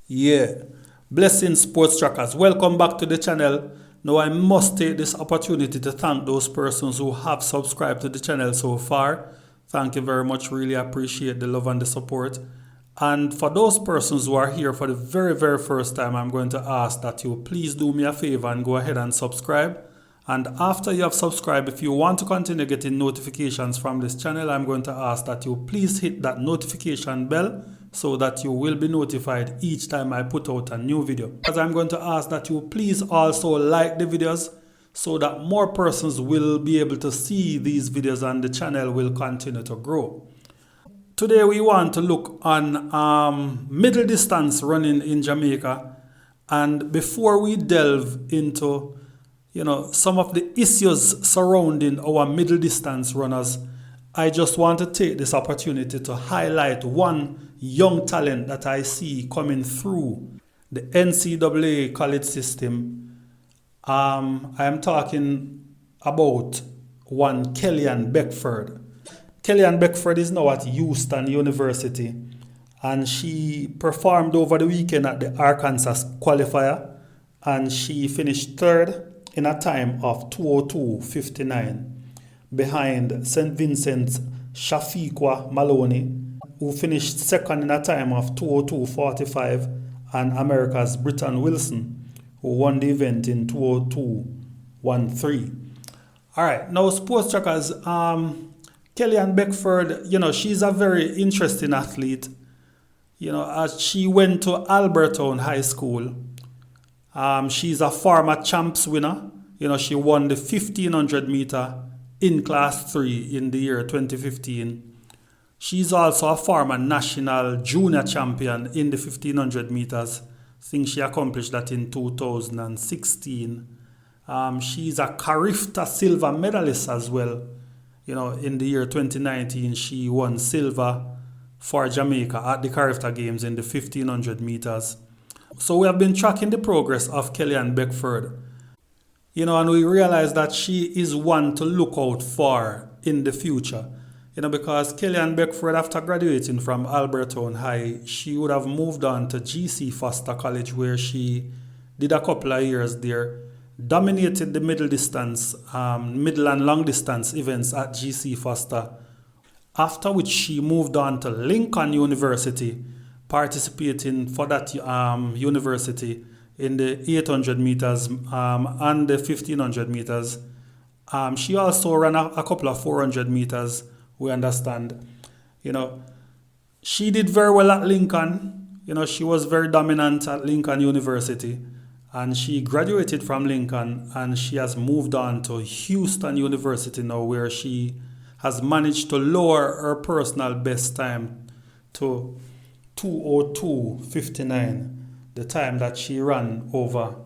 Yeah, blessing sports trackers. Welcome back to the channel. Now I must take this opportunity to thank those persons who have subscribed to the channel so far. Thank you very much. Really appreciate the love and the support. And for those persons who are here for the very first time, I'm going to ask that you please do me a favor and go ahead and subscribe. And after you have subscribed, if you want to continue getting notifications from this channel, I'm going to ask that you please hit that notification bell so that you will be notified each time I put out a new video. As I'm going to ask that you please also like the videos so that more persons will be able to see these videos and the channel will continue to grow. Today we want to look on middle distance running in Jamaica, and before we delve into some of the issues surrounding our middle distance runners, I just want to take this opportunity to highlight one young talent that I see coming through the NCAA college system. I am talking about one Kellyanne Beckford. Kellyanne Beckford is now at Houston University, and she performed over the weekend at the Arkansas qualifier, and she finished third in a time of 2:02:59 behind St. Vincent's Shafiqua Maloney, who finished second in a time of 2:02:45, and America's Britton Wilson, who won the event in 2:02:13. All right, now sports trackers, Kellyanne Beckford, she's a very interesting athlete. As she went to Albertown High School. She's a former champs winner. She won the 1500 meter in class 3 in the year 2015. She's also a former national junior champion in the 1500 meters. I think she accomplished that in 2016. She's a Carifta silver medalist as well. In the year 2019, she won silver for Jamaica at the Carifta Games in the 1500 meters. So we have been tracking the progress of Kellyanne Beckford, and we realize that she is one to look out for in the future, because Kellyanne Beckford, after graduating from Albertown High, she would have moved on to GC Foster College, where she did a couple of years there, dominated the middle distance, middle and long distance events at GC Foster, after which she moved on to Lincoln University, participating for that university in the 800 meters and the 1500 meters. She also ran a couple of 400 meters, we understand. She did very well at Lincoln. She was very dominant at Lincoln University, and she graduated from Lincoln, and she has moved on to Houston University now, where she has managed to lower her personal best time to 2:02:59, the time that she ran over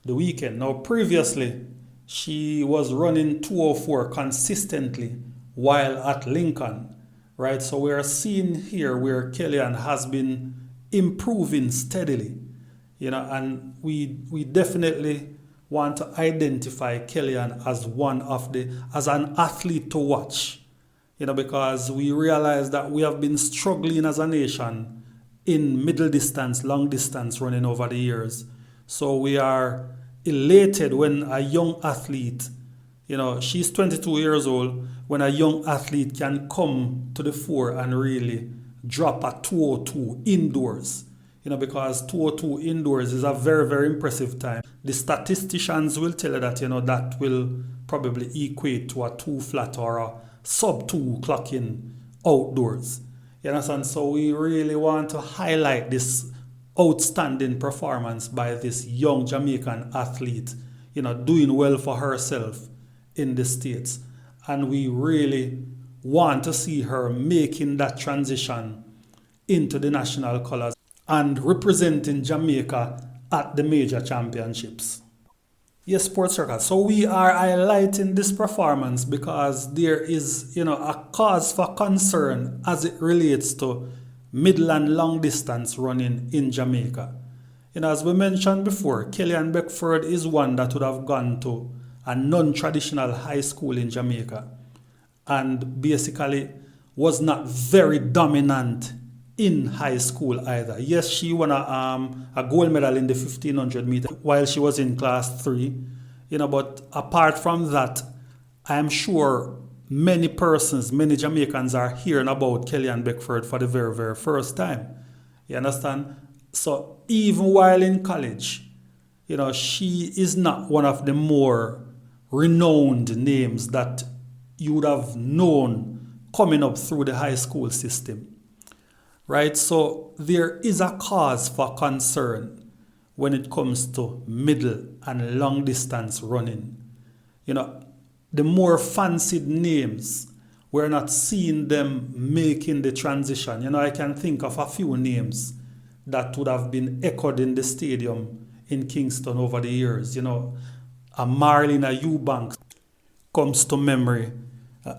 the weekend. Now, previously, she was running 2:04 consistently while at Lincoln, right? So we are seeing here where Kellyanne has been improving steadily, and we definitely want to identify Kellyanne as as an athlete to watch, because we realize that we have been struggling as a nation in middle distance, long distance running over the years. So we are elated when a young athlete, she's 22 years old, when a young athlete can come to the fore and really drop a 2:02 indoors, because 2:02 indoors is a very impressive time. The statisticians will tell you that, that will probably equate to a 2 flat or a sub 2 clocking outdoors. You understand? So we really want to highlight this outstanding performance by this young Jamaican athlete, doing well for herself in the States. And we really want to see her making that transition into the national colors and representing Jamaica at the major championships. Yes, sports circle. So we are highlighting this performance because there is, a cause for concern as it relates to middle and long distance running in Jamaica. As we mentioned before, Kellyanne Beckford is one that would have gone to a non-traditional high school in Jamaica and basically was not very dominant in high school either. Yes, she won a gold medal in the 1500 meter while she was in class 3, but apart from that, I am sure many persons, many Jamaicans are hearing about Kellyanne Beckford for the very, very first time. You understand? So even while in college, she is not one of the more renowned names that you would have known coming up through the high school system. Right? So there is a cause for concern when it comes to middle and long distance running. The more fancied names, we're not seeing them making the transition. I can think of a few names that would have been echoed in the stadium in Kingston over the years. A Marlena Eubanks comes to memory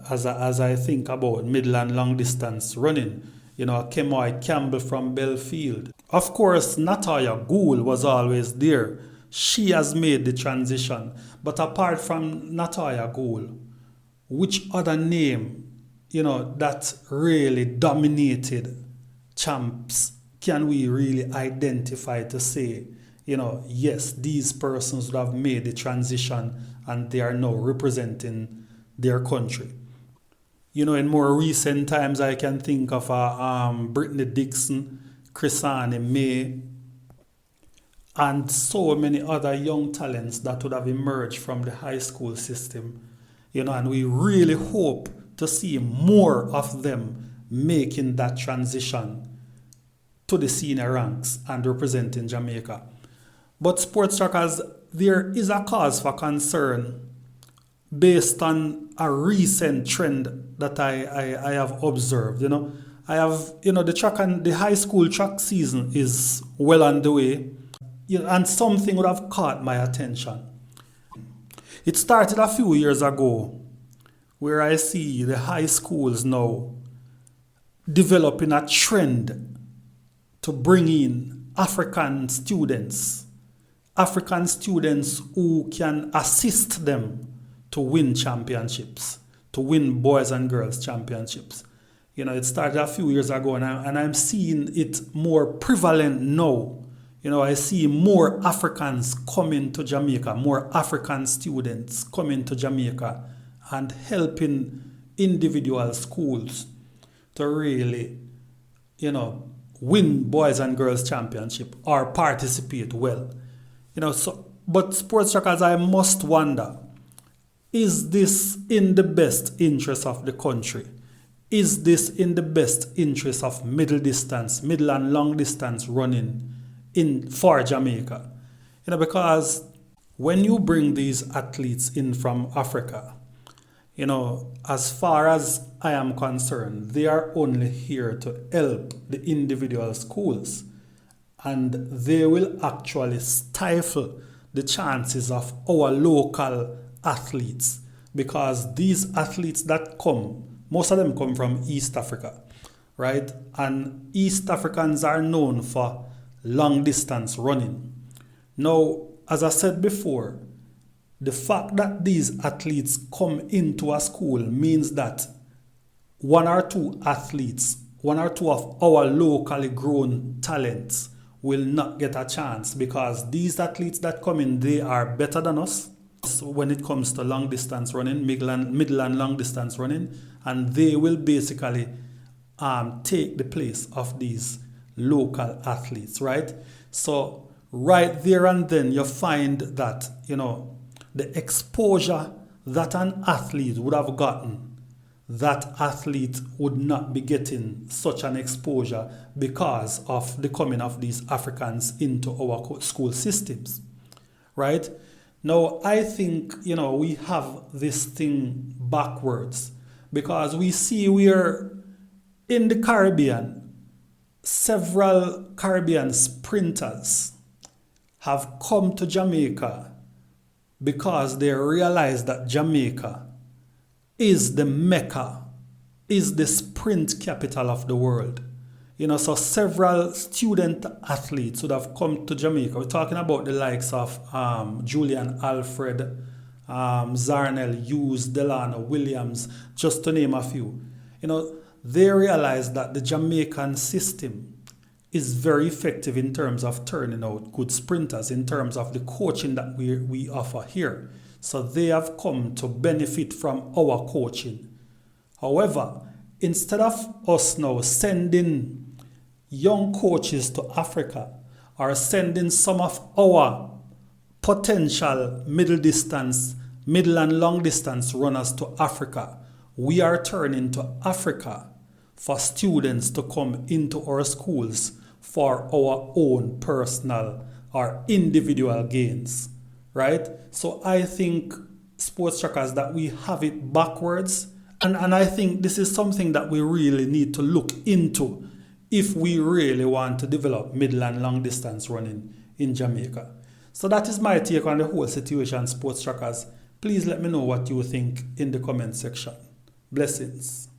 as I think about middle and long distance running. A Kemoy Campbell from Belfield. Of course, Nataya Gould was always there. She has made the transition. But apart from Nataya Gould, which other name, that really dominated champs can we really identify to say, yes, these persons would have made the transition and they are now representing their country? In more recent times, I can think of Brittany Dixon, Chrisanne May, and so many other young talents that would have emerged from the high school system. And we really hope to see more of them making that transition to the senior ranks and representing Jamaica. But sports trackers, there is a cause for concern based on a recent trend that I have observed. I have, the high school track season is well underway, and something would have caught my attention. It started a few years ago where I see the high schools now developing a trend to bring in African students who can assist them to win championships, to win boys and girls championships. It started a few years ago, and I'm seeing it more prevalent now. I see more Africans coming to Jamaica, more African students coming to Jamaica and helping individual schools to really, win boys and girls championship or participate well. But sports trackers, I must wonder, is this in the best interest of the country? Is this in the best interest of middle and long distance running for Jamaica? Because when you bring these athletes in from Africa, as far as I am concerned, they are only here to help the individual schools, and they will actually stifle the chances of our local athletes, because these athletes that come, most of them come from East Africa, right? And East Africans are known for long distance running. Now, as I said before, the fact that these athletes come into a school means that one or two of our locally grown talents will not get a chance, because these athletes that come in, they are better than us when it comes to long distance running, middle and long distance running, and they will basically take the place of these local athletes, right? So right there and then you find that, the exposure that an athlete would have gotten, that athlete would not be getting such an exposure because of the coming of these Africans into our school systems, right? Now, I think, we have this thing backwards, because we see we're in the Caribbean. Several Caribbean sprinters have come to Jamaica because they realize that Jamaica is the Mecca, is the sprint capital of the world. So several student athletes would have come to Jamaica. We're talking about the likes of Julian Alfred, Zarnell Hughes, Delano Williams, just to name a few. they realized that the Jamaican system is very effective in terms of turning out good sprinters, in terms of the coaching that we offer here. So they have come to benefit from our coaching. However, instead of us now sending young coaches to Africa or sending some of our potential middle and long distance runners to Africa, we are turning to Africa for students to come into our schools for our own personal or individual gains, right? So I think, sports trackers, that we have it backwards. And I think this is something that we really need to look into if we really want to develop middle and long distance running in Jamaica. So that is my take on the whole situation, sports trackers. Please let me know what you think in the comment section. Blessings.